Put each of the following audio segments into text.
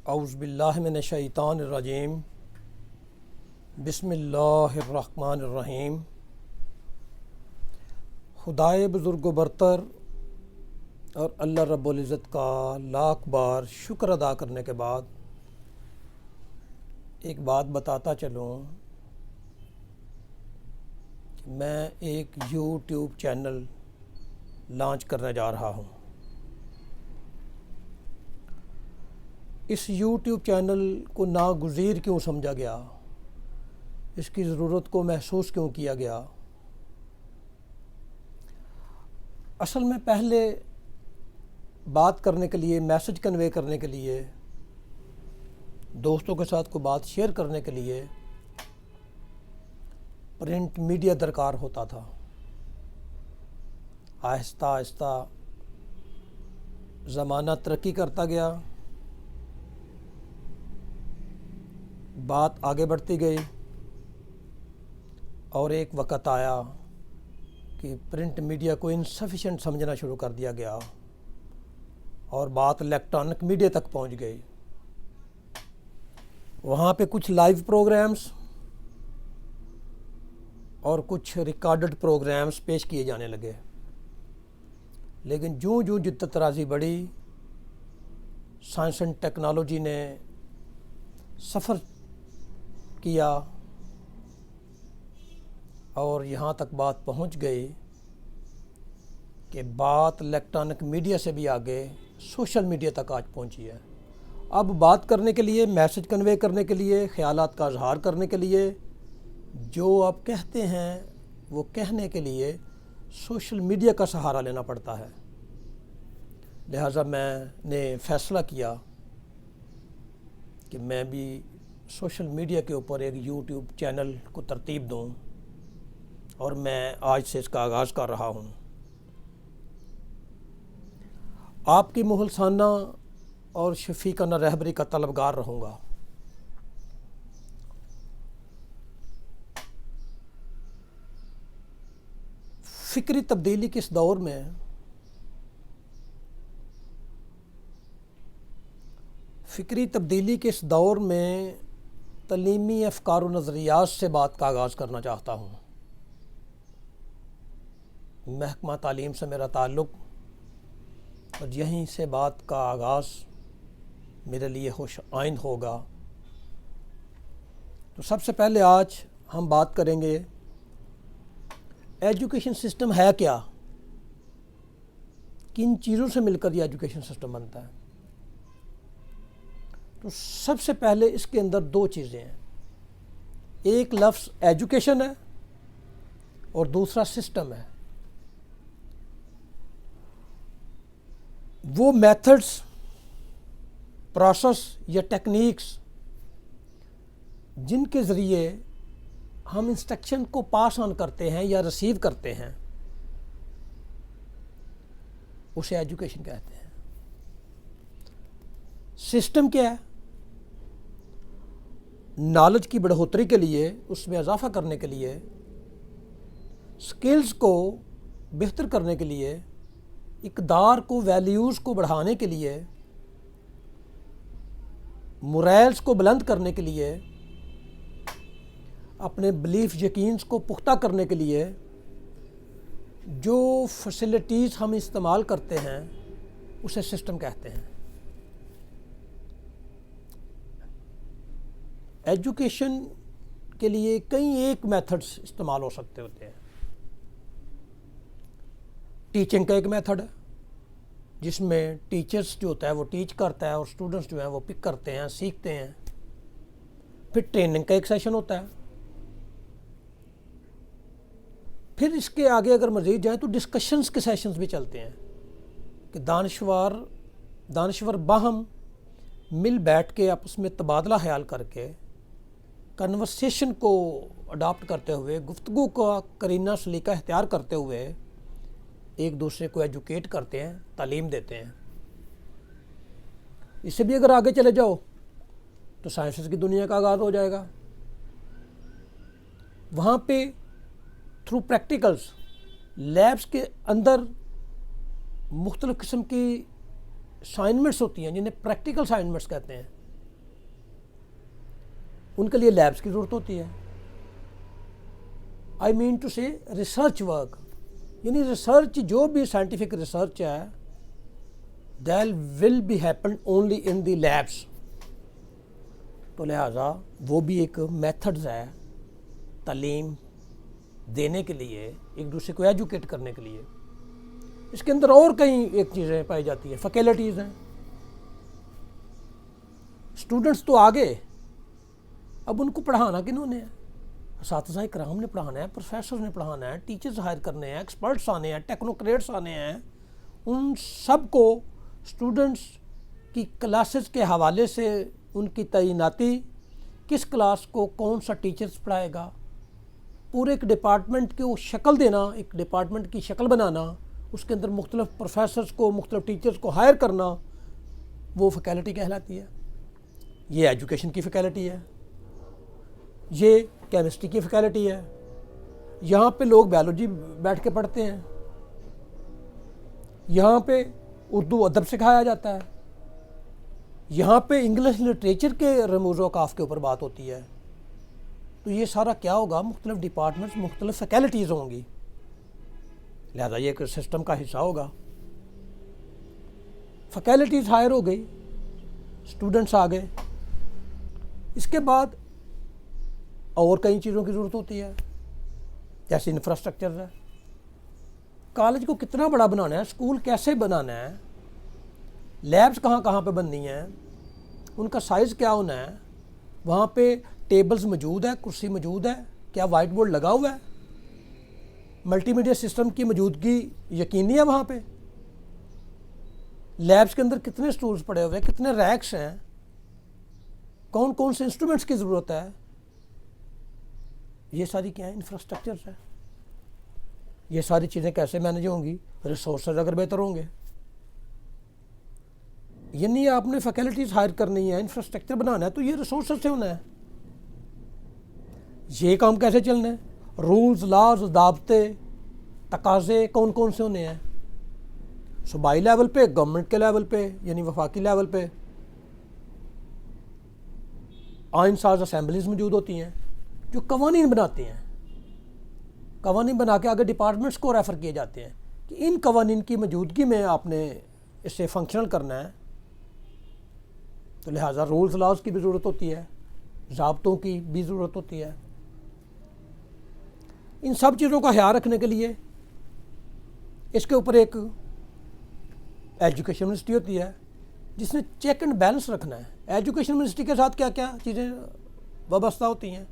اعوذ باللہ من الشیطان الرجیم بسم اللہ الرحمن الرحیم۔ خدائے بزرگ و برتر اور اللہ رب العزت کا لاکھ بار شکر ادا کرنے کے بعد ایک بات بتاتا چلوں کہ میں ایک یوٹیوب چینل لانچ کرنے جا رہا ہوں۔ اس یوٹیوب چینل کو ناگزیر کیوں سمجھا گیا، اس کی ضرورت کو محسوس کیوں کیا گیا؟ اصل میں پہلے بات کرنے کے لیے، میسج کنوے کرنے کے لیے، دوستوں کے ساتھ کوئی بات شیئر کرنے کے لیے پرنٹ میڈیا درکار ہوتا تھا۔ آہستہ آہستہ زمانہ ترقی کرتا گیا، بات آگے بڑھتی گئی اور ایک وقت آیا کہ پرنٹ میڈیا کو انسفیشینٹ سمجھنا شروع کر دیا گیا اور بات الیکٹرانک میڈیا تک پہنچ گئی۔ وہاں پہ کچھ لائیو پروگرامز اور کچھ ریکارڈڈ پروگرامز پیش کیے جانے لگے، لیکن جوں جدت طرازی بڑھی، سائنس اینڈ ٹیکنالوجی نے سفر کیا اور یہاں تک بات پہنچ گئی کہ بات الیکٹرانک میڈیا سے بھی آگے سوشل میڈیا تک آج پہنچی ہے۔ اب بات کرنے کے لیے، میسج کنوے کرنے کے لیے، خیالات کا اظہار کرنے کے لیے، جو آپ کہتے ہیں وہ کہنے کے لیے سوشل میڈیا کا سہارا لینا پڑتا ہے۔ لہٰذا میں نے فیصلہ کیا کہ میں بھی سوشل میڈیا کے اوپر ایک یوٹیوب چینل کو ترتیب دوں، اور میں آج سے اس کا آغاز کر رہا ہوں۔ آپ کی مخلصانہ اور شفیقانہ رہبری کا طلبگار رہوں گا۔ فکری تبدیلی کے اس دور میں تعلیمی افکار و نظریات سے بات کا آغاز کرنا چاہتا ہوں۔ محکمہ تعلیم سے میرا تعلق، اور یہیں سے بات کا آغاز میرے لیے خوش آئند ہوگا۔ تو سب سے پہلے آج ہم بات کریں گے ایجوکیشن سسٹم ہے کیا، کن چیزوں سے مل کر یہ ایجوکیشن سسٹم بنتا ہے۔ تو سب سے پہلے اس کے اندر دو چیزیں ہیں، ایک لفظ ایجوکیشن ہے اور دوسرا سسٹم ہے۔ وہ میتھڈز، پروسیس یا ٹیکنیکس جن کے ذریعے ہم انسٹرکشن کو پاس آن کرتے ہیں یا ریسیو کرتے ہیں، اسے ایجوکیشن کہتے ہیں۔ سسٹم کیا ہے؟ نالج کی بڑھوتری کے لیے، اس میں اضافہ کرنے کے لیے، سکلز کو بہتر کرنے کے لیے، اقدار کو، ویلیوز کو بڑھانے کے لیے، مورائلز کو بلند کرنے کے لیے، اپنے بلیف یقینز کو پختہ کرنے کے لیے جو فیسلٹیز ہم استعمال کرتے ہیں اسے سسٹم کہتے ہیں۔ ایجوکیشن کے لیے کئی ایک میتھڈز استعمال ہو سکتے ہوتے ہیں۔ ٹیچنگ کا ایک میتھڈ ہے جس میں ٹیچرز جو ہوتا ہے وہ ٹیچ کرتا ہے اور اسٹوڈنٹس جو ہیں وہ پک کرتے ہیں، سیکھتے ہیں۔ پھر ٹریننگ کا ایک سیشن ہوتا ہے۔ پھر اس کے آگے اگر مزید جائیں تو ڈسکشنز کے سیشنز بھی چلتے ہیں کہ دانشور باہم مل بیٹھ کے آپس میں تبادلہ خیال کر کے، کنورسیشن کو اڈاپٹ کرتے ہوئے، گفتگو کا قرینہ سلیقہ اختیار کرتے ہوئے ایک دوسرے کو ایجوکیٹ کرتے ہیں، تعلیم دیتے ہیں۔ اس سے بھی اگر آگے چلے جاؤ تو سائنسز کی دنیا کا آغاز ہو جائے گا۔ وہاں پہ تھرو پریکٹیکلز، لیبس کے اندر مختلف قسم کی اسائنمنٹس ہوتی ہیں جنہیں پریکٹیکل اسائنمنٹس کہتے ہیں۔ ان کے لیے لیبس کی ضرورت ہوتی ہے. آئی مین ٹو سے ریسرچ ورک، یعنی ریسرچ جو بھی سائنٹیفک ریسرچ ہے that will be happen only in the labs. تو لہٰذا وہ بھی ایک میتھڈز ہے تعلیم دینے کے لیے، ایک دوسرے کو ایجوکیٹ کرنے کے لیے. اس کے اندر اور کئی ایک چیزیں پائی جاتی ہیں، فیکلٹیز ہیں. اسٹوڈنٹس تو آگے، اب ان کو پڑھانا کنہوں نے ہے؟ اساتذہ کرام نے پڑھانا ہے، پروفیسر نے پڑھانا ہے، ٹیچرز ہائر کرنے ہیں، ایکسپرٹس آنے ہیں، ٹیکنوکریٹس آنے ہیں. ان سب کو اسٹوڈنٹس کی کلاسز کے حوالے سے ان کی تعیناتی، کس کلاس کو کون سا ٹیچرز پڑھائے گا، پورے ایک ڈپارٹمنٹ کو شکل دینا، ایک ڈپارٹمنٹ کی شکل بنانا، اس کے اندر مختلف پروفیسرز کو، مختلف ٹیچرز کو ہائر کرنا، وہ فیکلٹی کہلاتی ہے. یہ ایجوکیشن کی فیکلٹی ہے. یہ کیمسٹری کی فیکلٹی ہے. یہاں پہ لوگ بایولوجی بیٹھ کے پڑھتے ہیں، یہاں پہ اردو ادب سکھایا جاتا ہے، یہاں پہ انگلش لٹریچر کے رموز و اوقاف کے اوپر بات ہوتی ہے. تو یہ سارا کیا ہوگا؟ مختلف ڈپارٹمنٹس، مختلف فیکلٹیز ہوں گی، لہذا یہ ایک سسٹم کا حصہ ہوگا. فیکلٹیز ہائر ہو گئی، اسٹوڈنٹس آ گئے. اس کے بعد اور کئی چیزوں کی ضرورت ہوتی ہے، جیسے انفراسٹرکچر ہے. کالج کو کتنا بڑا بنانا ہے، اسکول کیسے بنانا ہے، لیبس کہاں کہاں پہ بننی ہیں، ان کا سائز کیا ہونا ہے، وہاں پہ ٹیبلز موجود ہے، کرسی موجود ہے، کیا وائٹ بورڈ لگا ہوا ہے، ملٹی میڈیا سسٹم کی موجودگی یقینی ہے وہاں پہ، لیبس کے اندر کتنے سٹولز پڑے ہوئے ہیں، کتنے ریکس ہیں، کون کون سے انسٹرومنٹس کی ضرورت ہے. یہ ساری کیا ہیں؟ انفراسٹرکچرز ہے. یہ ساری چیزیں کیسے مینیج ہوں گی؟ ریسورسز اگر بہتر ہوں گے. یعنی آپ نے فیکلٹیز ہائر کرنی ہے، انفراسٹرکچر بنانا ہے، تو یہ ریسورسز سے ہونا ہے. یہ کام کیسے چلنا ہے؟ رولز، لاز، ضابطے، تقاضے کون کون سے ہونے ہیں؟ صوبائی لیول پہ، گورنمنٹ کے لیول پہ، یعنی وفاقی لیول پہ آئین ساز اسمبلیز موجود ہوتی ہیں جو قوانین بناتی ہیں. قوانین بنا کے آگے ڈپارٹمنٹس کو ریفر کیے جاتے ہیں کہ ان قوانین کی موجودگی میں آپ نے اسے فنکشنل کرنا ہے. تو لہٰذا رولز لاز کی بھی ضرورت ہوتی ہے، ضابطوں کی بھی ضرورت ہوتی ہے. ان سب چیزوں کا خیال رکھنے کے لیے اس کے اوپر ایک ایجوکیشن منسٹری ہوتی ہے جس نے چیک اینڈ بیلنس رکھنا ہے. ایجوکیشن منسٹری کے ساتھ کیا کیا چیزیں وابستہ ہوتی ہیں؟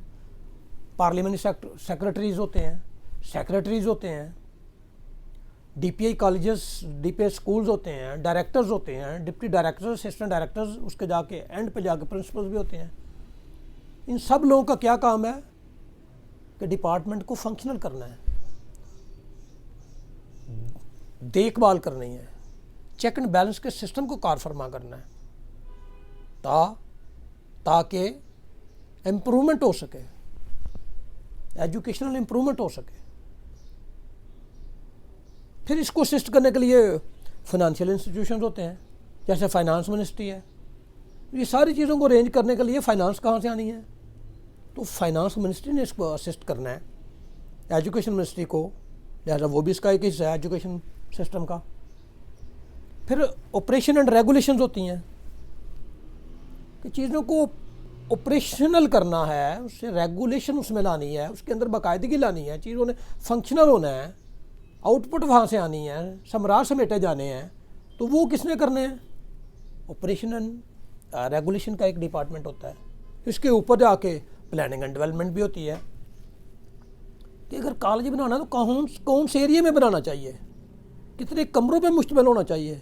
پارلیمنٹری سیکرٹریز ہوتے ہیں، سیکرٹریز ہوتے ہیں، ڈی پی آئی کالجز، ڈی پی آئی اسکولز ہوتے ہیں، ڈائریکٹرز ہوتے ہیں، ڈپٹی ڈائریکٹرز، اسسٹنٹ ڈائریکٹرز، اس کے جا کے اینڈ پہ جا کے پرنسپلز بھی ہوتے ہیں. ان سب لوگوں کا کیا کام ہے کہ ڈپارٹمنٹ کو فنکشنل کرنا ہے، دیکھ بھال کرنی ہے، چیک اینڈ بیلنس کے سسٹم کو کار فرما کرنا ہے تاکہ امپرومنٹ ہو سکے، ایجوکیشنل امپرومنٹ ہو سکے. پھر اس کو اسسٹ کرنے کے لیے فائنانشیل انسٹیٹیوشنز ہوتے ہیں، جیسے فائنانس منسٹری ہے. یہ ساری چیزوں کو ارینج کرنے کے لیے فائنانس کہاں سے آنی ہے؟ تو فائنانس منسٹری نے اس کو اسسٹ کرنا ہے ایجوکیشن منسٹری کو، لہٰذا وہ بھی اس کا ایک حصہ ہے ایجوکیشن سسٹم کا. پھر آپریشن اینڈ ریگولیشنز ہوتی ہیں کہ چیزوں کو آپریشنل کرنا ہے، اس سے ریگولیشن اس میں لانی ہے، اس کے اندر باقاعدگی لانی ہے، چیزوں نے فنکشنل ہونا ہے، آؤٹ پٹ وہاں سے آنی ہے، ثمرات سمیٹے جانے ہیں. تو وہ کس نے کرنے ہیں؟ آپریشن اینڈ ریگولیشن کا ایک ڈپارٹمنٹ ہوتا ہے. اس کے اوپر جا کے پلاننگ اینڈ ڈیولپمنٹ بھی ہوتی ہے کہ اگر کالج بنانا تو کون سے ایریے میں بنانا چاہیے، کتنے کمروں پہ مشتمل ہونا چاہیے،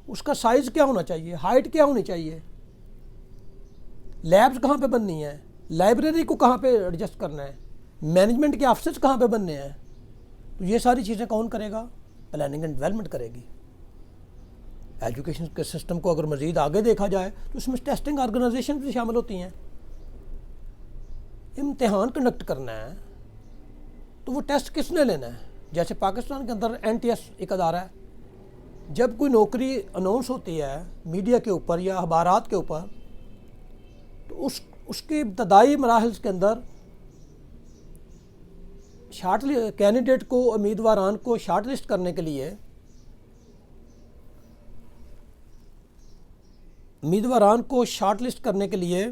اس کا سائز کیا ہونا چاہیے، ہائٹ کیا ہونی چاہیے، لیبس کہاں پہ بننی ہے، لائبریری کو کہاں پہ ایڈجسٹ کرنا ہے، مینجمنٹ کے آفسز کہاں پہ بننے ہیں. تو یہ ساری چیزیں کون کرے گا؟ پلاننگ اینڈ ڈیولپمنٹ کرے گی. ایجوکیشن کے سسٹم کو اگر مزید آگے دیکھا جائے تو اس میں ٹیسٹنگ آرگنائزیشن بھی شامل ہوتی ہیں. امتحان کنڈکٹ کرنا ہے تو وہ ٹیسٹ کس نے لینا ہے؟ جیسے پاکستان کے اندر این ٹی ایس ایک ادارہ ہے. جب کوئی نوکری اناؤنس ہوتی ہے میڈیا کے اوپر یا اخبارات کے اوپر تو اس کے ابتدائی مراحل کے اندر کینڈیڈیٹ کو، امیدواران کو شارٹ لسٹ کرنے کے لیے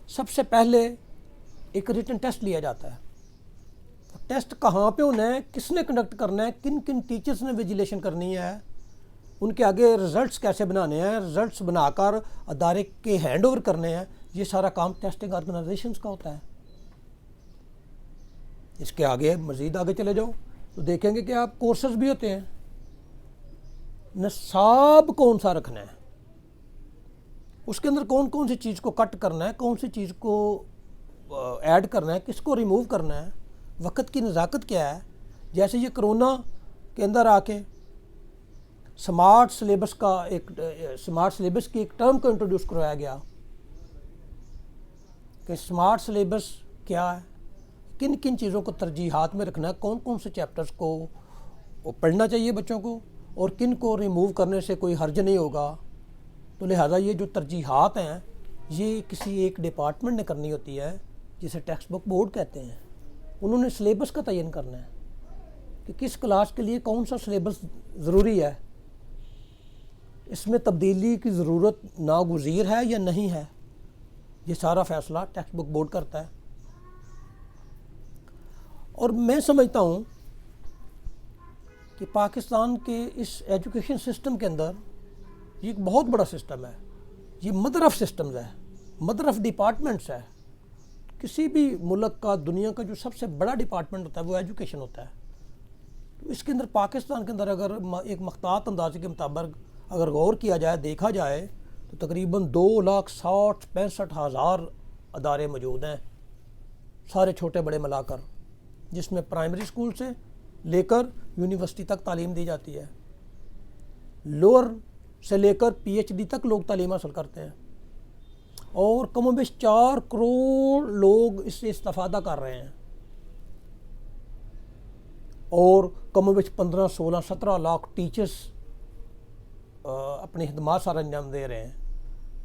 سب سے پہلے ایک ریٹن ٹیسٹ لیا جاتا ہے۔ ٹیسٹ کہاں پہ ہونا ہے، کس نے کنڈکٹ کرنا ہے، کن کن ٹیچرز نے ویجیلیشن کرنی ہے، ان کے آگے رزلٹس کیسے بنانے ہیں، رزلٹس بنا کر ادارے کے ہینڈ اوور کرنے ہیں، یہ سارا کام ٹیسٹنگ آرگنائزیشنز کا ہوتا ہے۔ اس کے آگے مزید آگے چلے جاؤ تو دیکھیں گے کہ آپ کورسز بھی ہوتے ہیں، نصاب کون سا رکھنا ہے، اس کے اندر کون کون سی چیز کو کٹ کرنا ہے، کون سی چیز کو ایڈ کرنا ہے، کس کو ریموو کرنا ہے، وقت کی نزاکت کیا ہے۔ جیسے یہ کرونا کے اندر آ کے سمارٹ سلیبس کی ایک ٹرم کو انٹروڈیوس کروایا گیا کہ سمارٹ سلیبس کیا ہے، کن کن چیزوں کو ترجیحات میں رکھنا ہے، کون کون سے چیپٹرز کو پڑھنا چاہیے بچوں کو، اور کن کو ریموو کرنے سے کوئی حرج نہیں ہوگا۔ تو لہٰذا یہ جو ترجیحات ہیں یہ کسی ایک ڈپارٹمنٹ نے کرنی ہوتی ہے، جسے ٹیکسٹ بک بورڈ کہتے ہیں۔ انہوں نے سلیبس کا تعین کرنا ہے کہ کس کلاس کے لیے کون سا سلیبس ضروری ہے، اس میں تبدیلی کی ضرورت ناگزیر ہے یا نہیں ہے، یہ سارا فیصلہ ٹیکسٹ بک بورڈ کرتا ہے۔ اور میں سمجھتا ہوں کہ پاکستان کے اس ایجوکیشن سسٹم کے اندر یہ ایک بہت بڑا سسٹم ہے، یہ مدر آف سسٹمز ہے، مدر آف ڈپارٹمنٹس ہے۔ کسی بھی ملک کا، دنیا کا جو سب سے بڑا ڈپارٹمنٹ ہوتا ہے وہ ایجوکیشن ہوتا ہے۔ تو اس کے اندر پاکستان کے اندر اگر ایک مختلف اندازے کے مطابق اگر غور کیا جائے، دیکھا جائے تو تقریباً 2,60,65,000 ادارے موجود ہیں، سارے چھوٹے بڑے ملا کر، جس میں پرائمری اسکول سے لے کر یونیورسٹی تک تعلیم دی جاتی ہے، لوور سے لے کر پی ایچ ڈی تک لوگ تعلیم حاصل کرتے ہیں، اور کم و بیش 4 کروڑ لوگ اس سے استفادہ کر رہے ہیں، اور کم و بیش 15 16 17 لاکھ ٹیچرز اپنی خدمات سارا انجام دے رہے ہیں۔